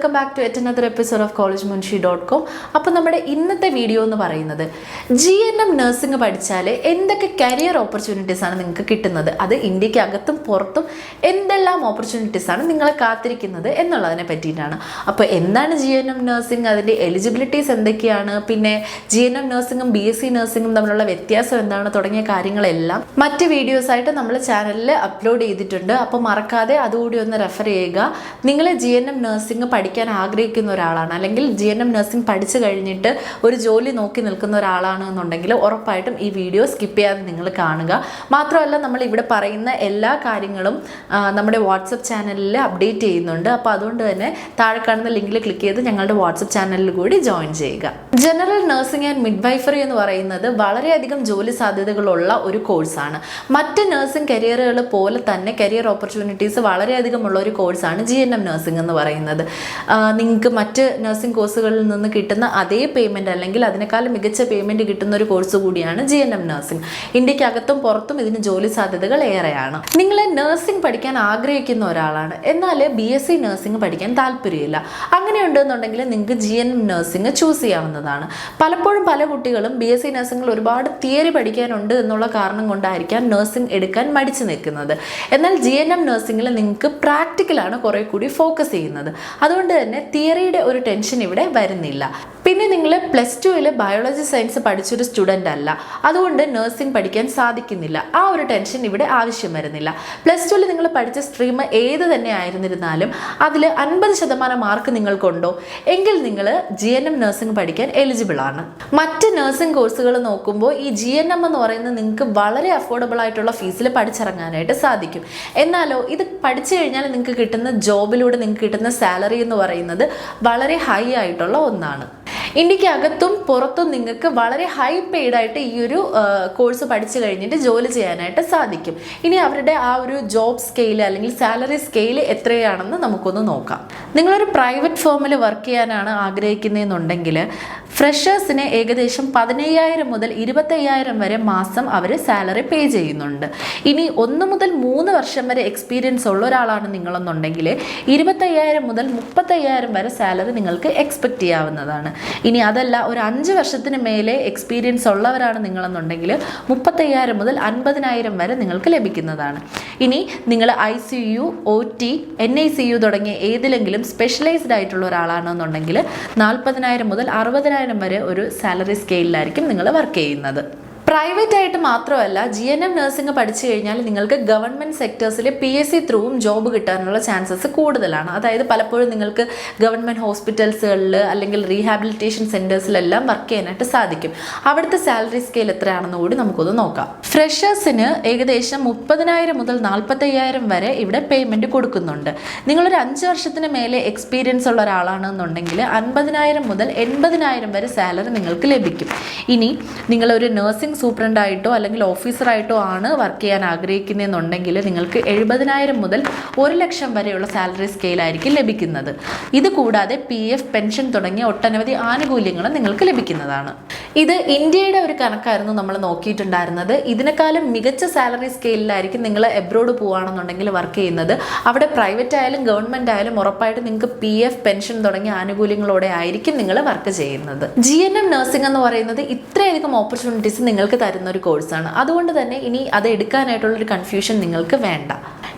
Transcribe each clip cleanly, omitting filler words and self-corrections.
Welcome back to yet another episode of collegemunshi.com. അപ്പോൾ നമ്മുടെ ഇന്നത്തെ വീഡിയോ എന്ന് പറയുന്നത് GNM നഴ്സിംഗ് പഠിച്ചാൽ എന്തൊക്കെ കരിയർ ഓപ്പർച്യൂണിറ്റീസ് ആണ് നിങ്ങൾക്ക് കിട്ടുന്നത്, അത് ഇന്ത്യക്ക് അകത്തും പുറത്തും എന്തെല്ലാം ഓപ്പർച്യൂണിറ്റീസ് ആണ് നിങ്ങളെ കാത്തിരിക്കുന്നത് എന്നുള്ളതിനെ പറ്റിയിട്ടാണ്. അപ്പോൾ എന്താണ് GNM നഴ്സിംഗ്, അതിൻ്റെ എലിജിബിലിറ്റീസ് എന്തൊക്കെയാണ്, പിന്നെ GNM നഴ്സിംഗും BSc നഴ്സിംഗും തമ്മിലുള്ള വ്യത്യാസം എന്താണ് തുടങ്ങിയ കാര്യങ്ങളെല്ലാം മറ്റ് വീഡിയോസായിട്ട് നമ്മൾ ചാനലിൽ അപ്ലോഡ് ചെയ്തിട്ടുണ്ട്. അപ്പോൾ മറക്കാതെ അതുകൂടി ഒന്ന് റെഫർ ചെയ്യുക. നിങ്ങൾ GNM നഴ്സിംഗ് പഠിക്കാൻ ആഗ്രഹിക്കുന്ന ഒരാളാണ്, അല്ലെങ്കിൽ GNM നഴ്സിംഗ് പഠിച്ചു കഴിഞ്ഞിട്ട് ഒരു ജോലി നോക്കി നിൽക്കുന്ന ഒരാളാണ് എന്നുണ്ടെങ്കിൽ ഉറപ്പായിട്ടും ഈ വീഡിയോ സ്കിപ്പ് ചെയ്യാതെ നിങ്ങൾ കാണുക. മാത്രമല്ല നമ്മൾ ഇവിടെ പറയുന്ന എല്ലാ കാര്യങ്ങളും നമ്മുടെ വാട്സപ്പ് ചാനലിൽ അപ്ഡേറ്റ് ചെയ്യുന്നുണ്ട്. അപ്പോൾ അതുകൊണ്ട് തന്നെ താഴെ കാണുന്ന ലിങ്കിൽ ക്ലിക്ക് ചെയ്ത് ഞങ്ങളുടെ വാട്സപ്പ് ചാനലിൽ കൂടി ജോയിൻ ചെയ്യുക. ജനറൽ നഴ്സിംഗ് ആൻഡ് മിഡ്വൈഫറി എന്ന് പറയുന്നത് വളരെയധികം ജോലി സാധ്യതകളുള്ള ഒരു കോഴ്സാണ്. മറ്റ് നഴ്സിംഗ് കരിയറുകൾ പോലെ തന്നെ കരിയർ ഓപ്പർച്യൂണിറ്റീസ് വളരെയധികം ഉള്ള ഒരു കോഴ്സാണ് GNM നഴ്സിംഗ് എന്ന് പറയുന്നത്. നിങ്ങൾക്ക് മറ്റ് നഴ്സിംഗ് കോഴ്സുകളിൽ നിന്ന് കിട്ടുന്ന അതേ പേയ്മെൻറ്റ് അല്ലെങ്കിൽ അതിനേക്കാളും മികച്ച പേയ്മെൻറ്റ് കിട്ടുന്ന ഒരു കോഴ്സ് കൂടിയാണ് GNM നഴ്സിംഗ്. ഇന്ത്യക്കകത്തും പുറത്തും ഇതിന് ജോലി സാധ്യതകൾ ഏറെയാണ്. നിങ്ങൾ നഴ്സിംഗ് പഠിക്കാൻ ആഗ്രഹിക്കുന്ന ഒരാളാണ്, എന്നാൽ BSc നഴ്സിംഗ് പഠിക്കാൻ താല്പര്യമില്ല. അങ്ങനെയുണ്ടെന്നുണ്ടെങ്കിൽ നിങ്ങൾക്ക് GNM നഴ്സിംഗ് ചൂസ് ചെയ്യാവുന്നതാണ്. പലപ്പോഴും പല കുട്ടികളും BSc നഴ്സിംഗിൽ ഒരുപാട് തിയറി പഠിക്കാനുണ്ട് എന്നുള്ള കാരണം കൊണ്ടായിരിക്കാം നഴ്സിംഗ് എടുക്കാൻ മടിച്ചു നിൽക്കുന്നത്. എന്നാൽ GNM നഴ്സിംഗിൽ നിങ്ങൾക്ക് പ്രാക്ടിക്കലാണ് കുറേ കൂടി ഫോക്കസ് ചെയ്യുന്നത്. അതുകൊണ്ട് തന്നെ തിയറിയുടെ ഒരു ടെൻഷൻ ഇവിടെ വരുന്നില്ല. പിന്നെ നിങ്ങൾ +2 ബയോളജി സയൻസ് പഠിച്ചൊരു സ്റ്റുഡൻ്റ് അല്ല, അതുകൊണ്ട് നഴ്സിംഗ് പഠിക്കാൻ സാധിക്കുന്നില്ല. ആ ഒരു ടെൻഷൻ ഇവിടെ ആവശ്യം വരുന്നില്ല. +2 നിങ്ങൾ പഠിച്ച സ്ട്രീം ഏത് തന്നെ ആയിരുന്നിരുന്നാലും അതിൽ 50% മാർക്ക് നിങ്ങൾക്കുണ്ടോ എങ്കിൽ നിങ്ങൾ GNM നഴ്സിംഗ് പഠിക്കാൻ എലിജിബിൾ ആണ്. മറ്റ് നഴ്സിംഗ് കോഴ്സുകൾ നോക്കുമ്പോൾ ഈ GNM എന്ന് പറയുന്നത് നിങ്ങൾക്ക് വളരെ അഫോർഡബിൾ ആയിട്ടുള്ള ഫീസിൽ പഠിച്ചിറങ്ങാനായിട്ട് സാധിക്കും. എന്നാലോ ഇത് പഠിച്ചു കഴിഞ്ഞാൽ നിങ്ങൾക്ക് കിട്ടുന്ന ജോബിലൂടെ നിങ്ങൾക്ക് കിട്ടുന്ന സാലറി എന്ന് പറയുന്നത് വളരെ ഹൈ ആയിട്ടുള്ള ഒന്നാണ്. ഇന്ത്യക്ക് അകത്തും പുറത്തും നിങ്ങൾക്ക് വളരെ ഹൈ പെയ്ഡ് ആയിട്ട് ഈ ഒരു കോഴ്സ് പഠിച്ചു കഴിഞ്ഞിട്ട് ജോലി ചെയ്യാനായിട്ട് സാധിക്കും. ഇനി അവരുടെ ആ ഒരു ജോബ് സ്കെയിൽ അല്ലെങ്കിൽ സാലറി സ്കെയിൽ എത്രയാണെന്ന് നമുക്കൊന്ന് നോക്കാം. നിങ്ങളൊരു പ്രൈവറ്റ് ഫേമിൽ വർക്ക് ചെയ്യാനാണ് ആഗ്രഹിക്കുന്നതെന്നുണ്ടെങ്കിൽ ഫ്രഷേഴ്സിന് ഏകദേശം 15,000 മുതൽ 25,000 വരെ മാസം അവർ സാലറി പേ ചെയ്യുന്നുണ്ട്. ഇനി 1 മുതൽ 3 വർഷം വരെ എക്സ്പീരിയൻസ് ഉള്ള ഒരാളാണ് നിങ്ങളെന്നുണ്ടെങ്കിൽ 25,000 മുതൽ 30,000 വരെ സാലറി നിങ്ങൾക്ക് എക്സ്പെക്റ്റ് ചെയ്യാവുന്നതാണ്. ഇനി അതല്ല ഒരു 5 വർഷത്തിന് മേലെ എക്സ്പീരിയൻസ് ഉള്ളവരാണ് നിങ്ങളെന്നുണ്ടെങ്കിൽ 30,000 മുതൽ 50,000 വരെ നിങ്ങൾക്ക് ലഭിക്കുന്നതാണ്. ഇനി നിങ്ങൾ ICU, OT, NICU തുടങ്ങിയ ഏതിലെങ്കിലും സ്പെഷ്യലൈസ്ഡ് ആയിട്ടുള്ള ഒരാളാണെന്നുണ്ടെങ്കിൽ 40,000 മുതൽ 60,000 വരെ ഒരു സാലറി സ്കെയിലായിരിക്കും നിങ്ങൾ വർക്ക് ചെയ്യുന്നത്. പ്രൈവറ്റ് ആയിട്ട് മാത്രമല്ല, GNM നഴ്സിംഗ് പഠിച്ചു കഴിഞ്ഞാൽ നിങ്ങൾക്ക് ഗവൺമെൻറ് സെക്ടേഴ്സിൽ PSC ത്രൂവും ജോബ് കിട്ടാനുള്ള ചാൻസസ് കൂടുതലാണ്. അതായത് പലപ്പോഴും നിങ്ങൾക്ക് ഗവൺമെൻറ് ഹോസ്പിറ്റൽസുകളിൽ അല്ലെങ്കിൽ റീഹാബിലിറ്റേഷൻ സെൻറ്റേഴ്സിലെല്ലാം വർക്ക് ചെയ്യാനായിട്ട് സാധിക്കും. അവിടുത്തെ സാലറി സ്കെയിൽ എത്രയാണെന്ന് കൂടി നമുക്കൊന്ന് നോക്കാം. ഫ്രഷേഴ്സിന് ഏകദേശം 30,000 മുതൽ 40,000 വരെ ഇവിടെ പേയ്മെൻറ്റ് കൊടുക്കുന്നുണ്ട്. നിങ്ങളൊരു 5 വർഷത്തിന് മേലെ എക്സ്പീരിയൻസ് ഉള്ള ഒരാളാണെന്നുണ്ടെങ്കിൽ 50,000 മുതൽ 80,000 വരെ സാലറി നിങ്ങൾക്ക് ലഭിക്കും. ഇനി നിങ്ങളൊരു നഴ്സിംഗ് സൂപ്രണ്ടായിട്ടോ അല്ലെങ്കിൽ ഓഫീസറായിട്ടോ ആണ് വർക്ക് ചെയ്യാൻ ആഗ്രഹിക്കുന്നതെന്നുണ്ടെങ്കിൽ നിങ്ങൾക്ക് 70,000 മുതൽ 1 ലക്ഷം വരെയുള്ള സാലറി സ്കെയിലായിരിക്കും ലഭിക്കുന്നത്. ഇത് കൂടാതെ PF, പെൻഷൻ തുടങ്ങിയ ഒട്ടനവധി ആനുകൂല്യങ്ങളും നിങ്ങൾക്ക് ലഭിക്കുന്നതാണ്. ഇത് ഇന്ത്യയുടെ ഒരു കണക്കായിരുന്നു നമ്മൾ നോക്കിയിട്ടുണ്ടായിരുന്നത്. ഇതിനേക്കാളും മികച്ച സാലറി സ്കെയിലായിരിക്കും നിങ്ങൾ എബ്രോഡ് പോവുകയാണെന്നുണ്ടെങ്കിൽ വർക്ക് ചെയ്യുന്നത്. അവിടെ പ്രൈവറ്റ് ആയാലും ഗവൺമെൻറ് ആയാലും ഉറപ്പായിട്ട് നിങ്ങൾക്ക് PF, പെൻഷൻ തുടങ്ങിയ ആനുകൂല്യങ്ങളോടെ ആയിരിക്കും നിങ്ങൾ വർക്ക് ചെയ്യുന്നത്. GNM നഴ്സിംഗ് എന്ന് പറയുന്നത് ഇത്രയധികം ഓപ്പർച്യൂണിറ്റീസ് നിങ്ങൾക്ക് തരുന്ന ഒരു കോഴ്സാണ്. അതുകൊണ്ട് തന്നെ ഇനി അത് എടുക്കാനായിട്ടുള്ളൊരു കൺഫ്യൂഷൻ നിങ്ങൾക്ക് വേണ്ട.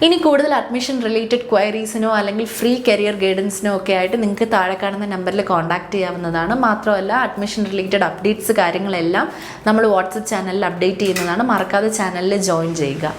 ഇനി കൂടുതൽ അഡ്മിഷൻ റിലേറ്റഡ് ക്വയറീസിനോ അല്ലെങ്കിൽ ഫ്രീ കരിയർ ഗൈഡൻസിനോ ഒക്കെ ആയിട്ട് നിങ്ങൾക്ക് താഴെ കാണുന്ന നമ്പറിൽ കോൺടാക്ട് ചെയ്യാവുന്നതാണ്. മാത്രമല്ല അഡ്മിഷൻ റിലേറ്റഡ് അപ്ഡേറ്റ്സ് കാര്യങ്ങളെല്ലാം നമ്മൾ വാട്സപ്പ് ചാനലിൽ അപ്ഡേറ്റ് ചെയ്യുന്നതാണ്. മറക്കാതെ ചാനലിൽ ജോയിൻ ചെയ്യുക.